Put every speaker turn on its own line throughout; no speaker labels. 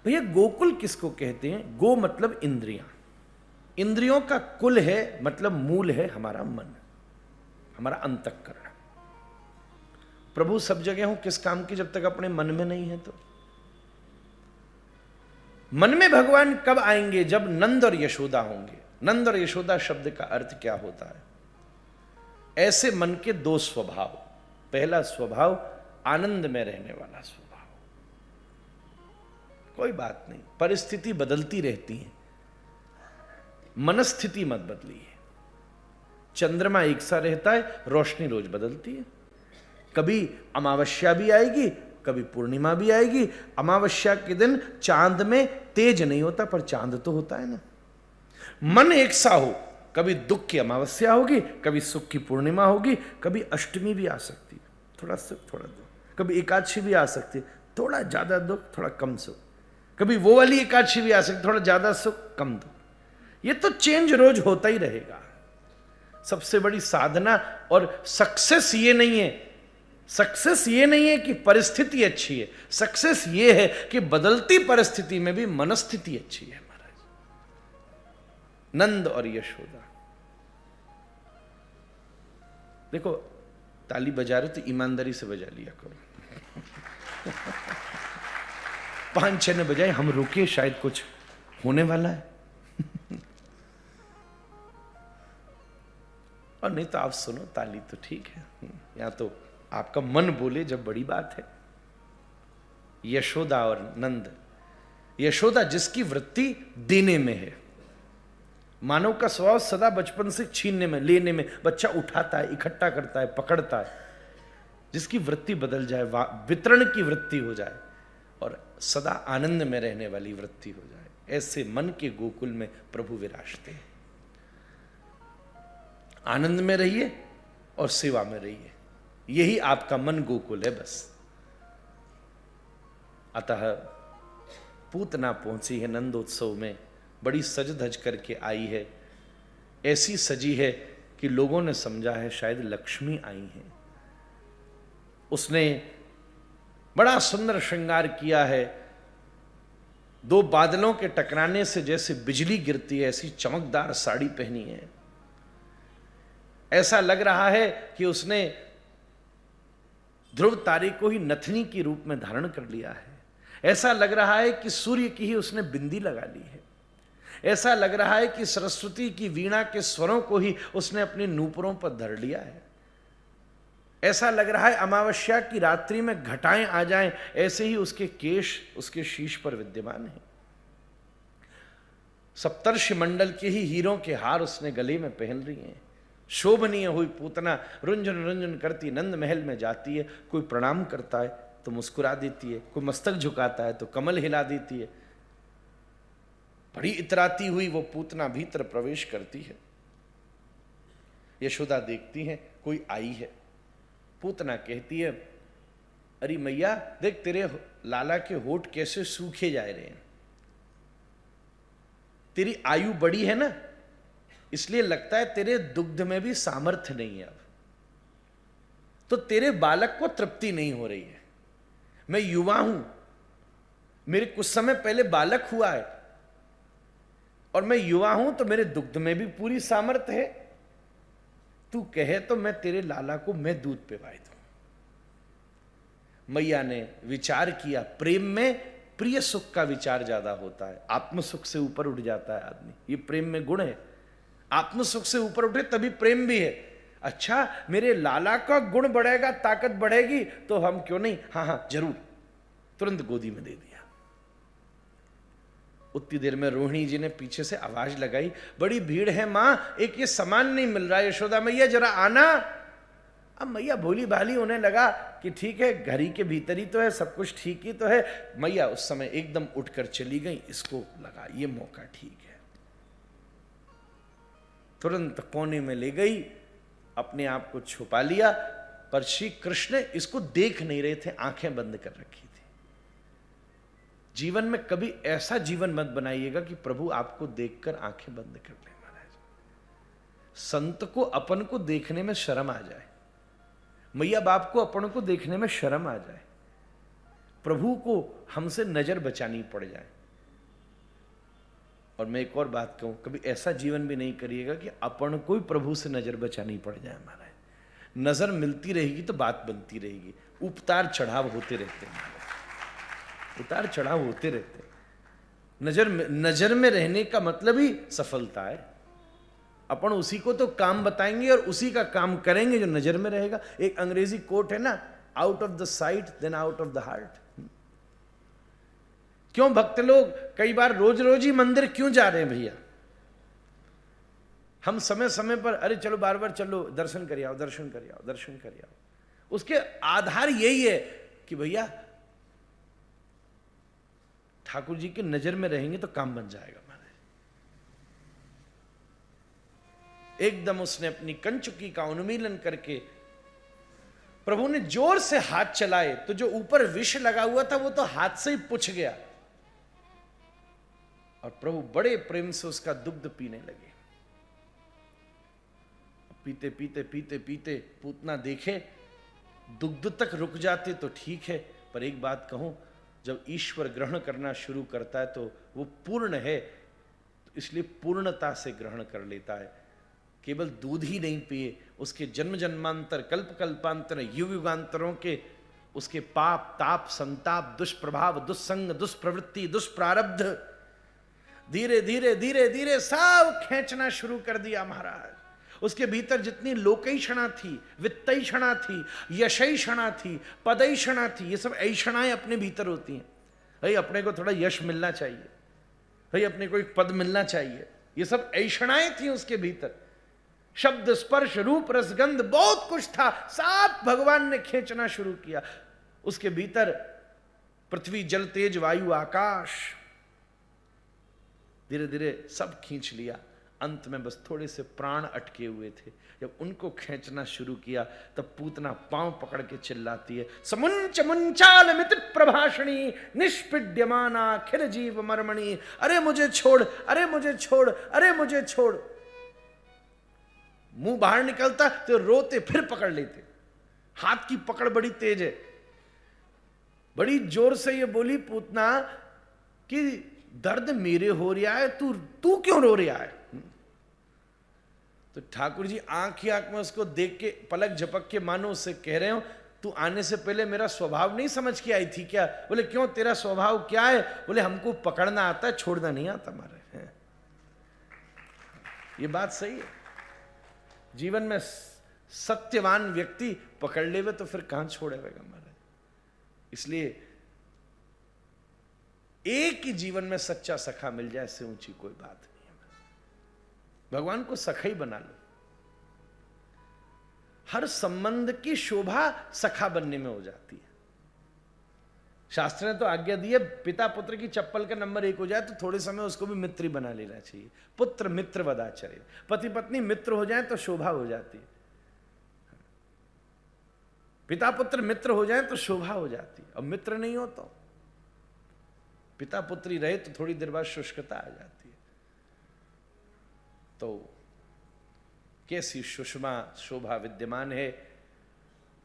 भैया गोकुल किसको कहते हैं? गो मतलब इंद्रियां, इंद्रियों का कुल है मतलब मूल है हमारा मन, हमारा अंतःकरण। प्रभु सब जगह हो किस काम की जब तक अपने मन में नहीं है? तो मन में भगवान कब आएंगे? जब नंद और यशोदा होंगे। नंद और यशोदा शब्द का अर्थ क्या होता है? ऐसे मन के दो स्वभाव। पहला स्वभाव आनंद में रहने वाला स्वभाव, कोई बात नहीं, परिस्थिति बदलती रहती है, मनस्थिति मत बदलिए। चंद्रमा एक सा रहता है, रोशनी रोज बदलती है, कभी अमावस्या भी आएगी, कभी पूर्णिमा भी आएगी। अमावस्या के दिन चांद में तेज नहीं होता, पर चांद तो होता है ना। मन एक सा हो, कभी दुख की अमावस्या होगी, कभी सुख की पूर्णिमा होगी, कभी अष्टमी भी आ सकती है, थोड़ा सुख थोड़ा दुख, कभी एकादशी भी आ सकती है, थोड़ा ज्यादा दुख थोड़ा कम सुख, कभी वो वाली एकादशी भी आ सकती, थोड़ा ज्यादा सुख कम दुख। ये तो चेंज रोज होता ही रहेगा। सबसे बड़ी साधना और सक्सेस ये नहीं है, सक्सेस ये नहीं है कि परिस्थिति अच्छी है, सक्सेस ये है कि बदलती परिस्थिति में भी मनस्थिति अच्छी है। महाराज नंद और यशोदा, देखो ताली बजा रहे तो ईमानदारी से बजा लिया करो। 5-6 ने बजाए, हम रुके, शायद कुछ होने वाला है। और नहीं तो आप सुनो, ताली तो ठीक है, यहां तो आपका मन बोले जब बड़ी बात है। यशोदा और नंद। यशोदा जिसकी वृत्ति देने में है, मानव का स्वभाव सदा बचपन से छीनने में, लेने में, बच्चा उठाता है, इकट्ठा करता है, पकड़ता है। जिसकी वृत्ति बदल जाए, वितरण की वृत्ति हो जाए और सदा आनंद में रहने वाली वृत्ति हो जाए, ऐसे मन के गोकुल में प्रभु विराजते हैं। आनंद में रहिए और सेवा में रहिए, यही आपका मन गोकुल है बस। अतः पूतना पहुंची है नंदोत्सव में, बड़ी सज धज करके आई है, ऐसी सजी है कि लोगों ने समझा है शायद लक्ष्मी आई है। उसने बड़ा सुंदर श्रृंगार किया है, 2 बादलों के टकराने से जैसे बिजली गिरती है ऐसी चमकदार साड़ी पहनी है। ऐसा लग रहा है कि उसने ध्रुव तारे को ही नथनी के रूप में धारण कर लिया है। ऐसा लग रहा है कि सूर्य की ही उसने बिंदी लगा ली है। ऐसा लग रहा है कि सरस्वती की वीणा के स्वरों को ही उसने अपने नूपुरों पर धर लिया है। ऐसा लग रहा है अमावस्या की रात्रि में घटाएं आ जाएं, ऐसे ही उसके केश उसके शीश पर विद्यमान है। सप्तर्षि मंडल के ही हीरों के हार उसने गले में पहन रही हैं। शोभनीय हुई पूतना रुंझुन रुंझुन करती नंद महल में जाती है। कोई प्रणाम करता है तो मुस्कुरा देती है, कोई मस्तक झुकाता है तो कमल हिला देती है। बड़ी इतराती हुई वो पूतना भीतर प्रवेश करती है। यशोदा देखती है कोई आई है। पूतना कहती है, अरे मैया देख तेरे लाला के होठ कैसे सूखे जा रहे हैं, तेरी आयु बड़ी है ना, इसलिए लगता है तेरे दुग्ध में भी सामर्थ्य नहीं है, अब तो तेरे बालक को तृप्ति नहीं हो रही है। मैं युवा हूं, मेरे कुछ समय पहले बालक हुआ है और मैं युवा हूं तो मेरे दुग्ध में भी पूरी सामर्थ्य है। तू कहे तो मैं तेरे लाला को मैं दूध पिवाई दूं। मैया ने विचार किया, प्रेम में प्रिय सुख का विचार ज्यादा होता है, आत्म सुख से ऊपर उठ जाता है आदमी, ये प्रेम में गुण है। आत्म सुख से ऊपर उठे तभी प्रेम भी है। अच्छा मेरे लाला का गुण बढ़ेगा, ताकत बढ़ेगी तो हम क्यों नहीं, हाँ हाँ जरूर, तुरंत गोदी में दे दिया। उतनी देर में रोहिणी जी ने पीछे से आवाज लगाई, बड़ी भीड़ है मां, एक ये सामान नहीं मिल रहा, यशोदा मैया जरा आना। अब मैया भोली भाली होने लगा कि ठीक है घर ही के भीतर ही तो है, सब कुछ ठीक ही तो है। मैया उस समय एकदम उठकर चली गई, इसको लगा ये मौका ठीक है, तुरंत कोने में ले गई, अपने आप को छुपा लिया। पर श्री कृष्ण इसको देख नहीं रहे थे, आंखें बंद कर रखी थी। जीवन में कभी ऐसा जीवन मत बनाइएगा कि प्रभु आपको देखकर आंखें बंद कर ले। महाराज संत को अपन को देखने में शर्म आ जाए, मैया बाप को अपन को देखने में शर्म आ जाए, प्रभु को हमसे नजर बचानी पड़ जाए। और मैं एक और बात कहूं, कभी ऐसा जीवन भी नहीं करिएगा कि अपन को ही प्रभु से नजर बचानी पड़ जाए। हमारा नजर मिलती रहेगी तो बात बनती रहेगी, उतार चढ़ाव होते रहते हैं, उतार चढ़ाव होते रहते हैं। नजर में रहने का मतलब ही सफलता है। अपन उसी को तो काम बताएंगे और उसी का काम करेंगे जो नजर में रहेगा। एक अंग्रेजी कोट है ना, out of the sight then out of the heart. क्यों भक्त लोग कई बार रोज रोज ही मंदिर क्यों जा रहे हैं भैया? हम समय समय पर अरे चलो बार बार चलो दर्शन कर आओ, दर्शन कर आओ, दर्शन कर आओ। उसके आधार यही है कि भैया ठाकुर जी की नजर में रहेंगे तो काम बन जाएगा महाराज। एकदम उसने अपनी कंचुकी का उन्मीलन करके प्रभु ने जोर से हाथ चलाए तो जो ऊपर विष लगा हुआ था वो तो हाथ से ही पुछ गया और प्रभु बड़े प्रेम से उसका दुग्ध पीने लगे। पीते पीते पीते पीते पूतना देखे दुग्ध तक रुक जाते तो ठीक है, पर एक बात कहूं, जब ईश्वर ग्रहण करना शुरू करता है तो वो पूर्ण है, तो इसलिए पूर्णता से ग्रहण कर लेता है। केवल दूध ही नहीं पिए, उसके जन्म जन्मांतर कल्प कल्पांतर युग युगांतरों के उसके पाप ताप संताप दुष्प्रभाव दुस्संग दुष्प्रवृत्ति दुष्प्रारब्ध धीरे धीरे धीरे धीरे सब खींचना शुरू कर दिया महाराज। उसके भीतर जितनी लोकैषणा थी, वित्तैषणा थी, यशैषणा थी, पदैषणा थी, ये सब ऐषणाएं अपने भीतर होती हैं। भाई अपने को थोड़ा यश मिलना चाहिए, भाई अपने को एक पद मिलना चाहिए, ये सब ऐषणाएं थी उसके भीतर। शब्द स्पर्श रूप रसगंध बहुत कुछ था, सब भगवान ने खींचना शुरू किया। उसके भीतर पृथ्वी जल तेज वायु आकाश धीरे धीरे सब खींच लिया। अंत में बस थोड़े से प्राण अटके हुए थे, जब उनको खींचना शुरू किया तब पूतना पांव पकड़ के चिल्लाती है, समुंच मुंचाल मित प्रभाषणी निष्पिड्यमाना खिल जीव मर्मणी। अरे मुझे छोड़, अरे मुझे छोड़, अरे मुझे छोड़। मुंह बाहर निकलता तो रोते फिर पकड़ लेते। हाथ की पकड़ बड़ी तेज है। बड़ी जोर से ये बोली पूतना कि दर्द मेरे हो रहा है, तू क्यों रो रहा है? तो ठाकुर जी आंख ही आंख में उसको देख के पलक झपक के मानो उससे कह रहे हो, तू आने से पहले मेरा स्वभाव नहीं समझ के आई थी क्या? बोले क्यों, तेरा स्वभाव क्या है? बोले हमको पकड़ना आता है, छोड़ना नहीं आता हमारे। ये बात सही है। जीवन में सत्यवान व्यक्ति पकड़ लेवे तो फिर कहां छोड़ेगा हमारे। इसलिए एक ही जीवन में सच्चा सखा मिल जाए, इससे ऊंची कोई बात नहीं है। भगवान को सखा ही बना लो। हर संबंध की शोभा सखा बनने में हो जाती है। शास्त्र ने तो आज्ञा दी है, पिता पुत्र की चप्पल का नंबर 1 हो जाए तो थोड़े समय उसको भी मित्र बना लेना चाहिए। पुत्र मित्र वदाचर्य, पति पत्नी मित्र हो जाए तो शोभा हो जाती है। पिता पुत्र मित्र हो जाए तो शोभा हो जाती है। अब मित्र नहीं हो तो पिता पुत्री रहे तो थोड़ी देर बाद शुष्कता आ जाती है। तो कैसी सुषमा शोभा विद्यमान है।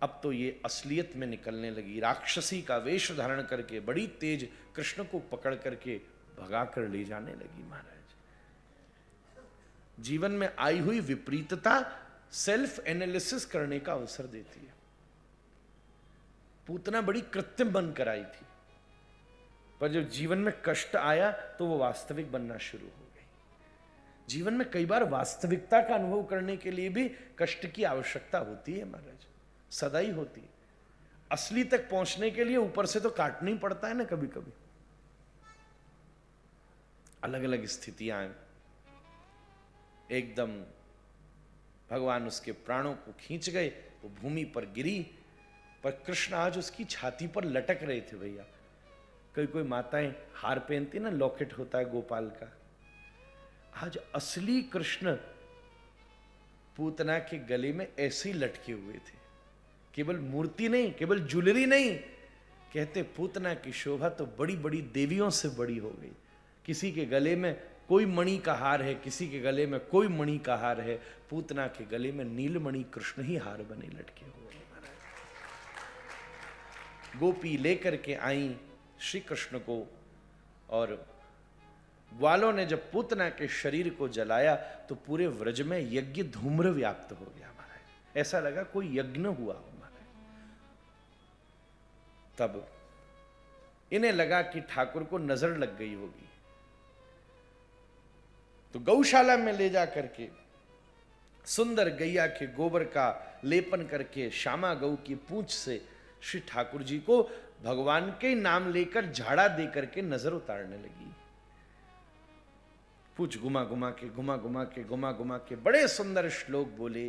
अब तो ये असलियत में निकलने लगी। राक्षसी का वेश धारण करके बड़ी तेज कृष्ण को पकड़ करके भगा कर ले जाने लगी महाराज। जीवन में आई हुई विपरीतता सेल्फ एनालिसिस करने का अवसर देती है। पूतना बड़ी कृत्रिम बनकर आई थी, पर जब जीवन में कष्ट आया तो वो वास्तविक बनना शुरू हो गई। जीवन में कई बार वास्तविकता का अनुभव करने के लिए भी कष्ट की आवश्यकता होती है महाराज, सदा ही होती है। असली तक पहुंचने के लिए ऊपर से तो काटना ही पड़ता है ना कभी कभी। अलग अलग स्थितियां एकदम भगवान उसके प्राणों को खींच गए, वो भूमि पर गिरी, पर कृष्ण आज उसकी छाती पर लटक रहे थे भैया। कोई माताएं हार पहनती ना, लॉकेट होता है गोपाल का, आज असली कृष्ण पूतना के गले में ऐसे ही लटके हुए थे। केवल मूर्ति नहीं, केवल ज्वेलरी नहीं, कहते पूतना की शोभा तो बड़ी बड़ी देवियों से बड़ी हो गई। किसी के गले में कोई मणि का हार है, किसी के गले में कोई मणि का हार है, पूतना के गले में नीलमणि कृष्ण ही हार बने लटके हुए। गोपी लेकर के आई श्री कृष्ण को, और ग्वालों ने जब पूतना के शरीर को जलाया तो पूरे व्रज में यज्ञ धूम्र व्याप्त हो गया महाराज। ऐसा लगा कोई यज्ञ हुआ हो महाराज। तब इन्हें लगा कि ठाकुर को नजर लग गई होगी, तो गौशाला में ले जा करके सुंदर गैया के गोबर का लेपन करके श्यामा गौ की पूंछ से श्री ठाकुर जी को भगवान के नाम लेकर झाड़ा दे करके नजर उतारने लगी। पूछ घुमा घुमा के बड़े सुंदर श्लोक बोले।